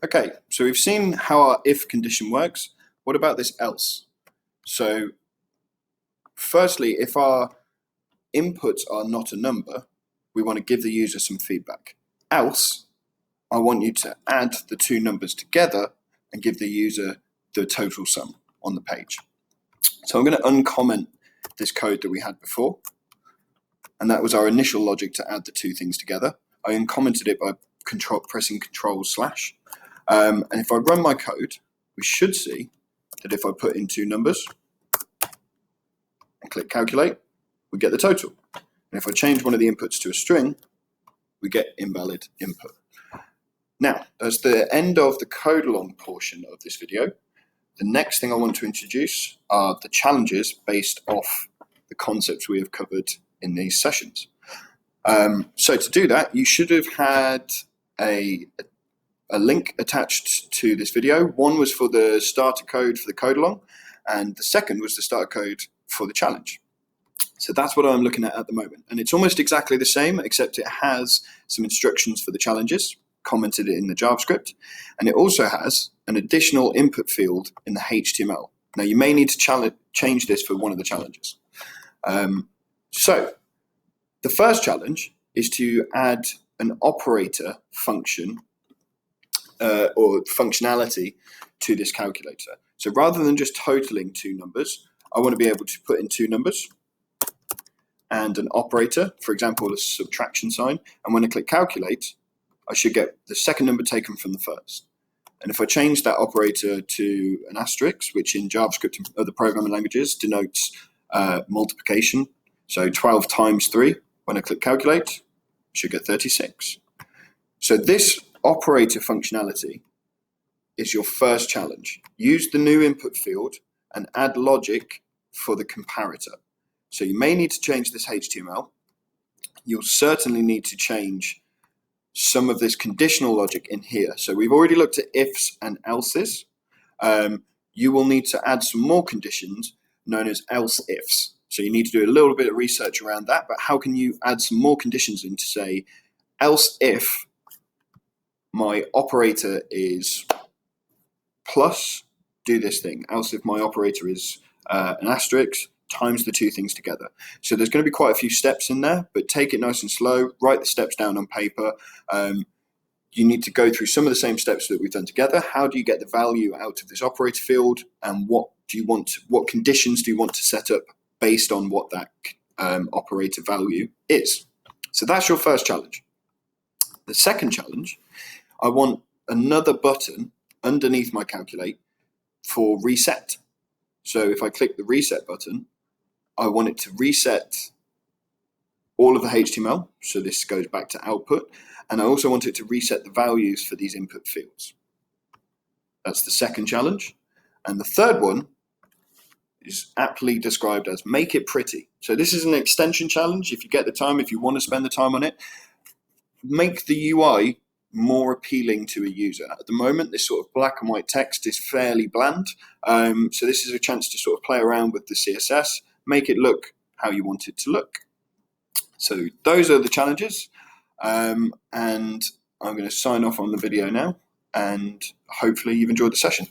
Okay, so we've seen how our if condition works. What about this else? So firstly, if our inputs are not a number, we want to give the user some feedback. Else, I want you to add the two numbers together and give the user the total sum on the page. So I'm going to uncomment this code that we had before, and that was our initial logic to add the two things together. I uncommented it by pressing Control/. And if I run my code, we should see that if I put in two numbers and click calculate, we get the total. And if I change one of the inputs to a string, we get invalid input. Now, as the end of the code along portion of this video, the next thing I want to introduce are the challenges based off the concepts we have covered in these sessions. So to do that, you should have had a link attached to this video. One was for the starter code for the code along, and the second was the starter code for the challenge. So that's what I'm looking at the moment. And it's almost exactly the same, except it has some instructions for the challenges, commented in the JavaScript, and it also has an additional input field in the HTML. Now you may need to change this for one of the challenges. So the first challenge is to add an operator function or functionality to this calculator. So rather than just totaling two numbers, I want to be able to put in two numbers and an operator, for example, a subtraction sign. And when I click calculate, I should get the second number taken from the first. And if I change that operator to an asterisk, which in JavaScript and other programming languages denotes multiplication, so 12 times 3, when I click calculate, I should get 36. So this operator functionality is your first challenge. Use the new input field and add logic for the comparator. So you may need to change this HTML. You'll certainly need to change some of this conditional logic in here. So we've already looked at ifs and elses. You will need to add some more conditions known as else ifs. So you need to do a little bit of research around that, but how can you add some more conditions in to say, else if my operator is plus, do this thing. Else if my operator is an asterisk, times the two things together. So there's going to be quite a few steps in there, but take it nice and slow, write the steps down on paper. You need to go through some of the same steps that we've done together. How do you get the value out of this operator field, and what conditions do you want to set up based on what that operator value is? So that's your first challenge. The second challenge, I want another button underneath my calculate for reset. So if I click the reset button, I want it to reset all of the HTML. So this goes back to output. And I also want it to reset the values for these input fields. That's the second challenge. And the third one is aptly described as make it pretty. So this is an extension challenge. If you get the time, if you want to spend the time on it, make the UI more appealing to a user. At the moment, this sort of black and white text is fairly bland. So this is a chance to sort of play around with the CSS, make it look how you want it to look. So those are the challenges. And I'm going to sign off on the video now, and hopefully you've enjoyed the session.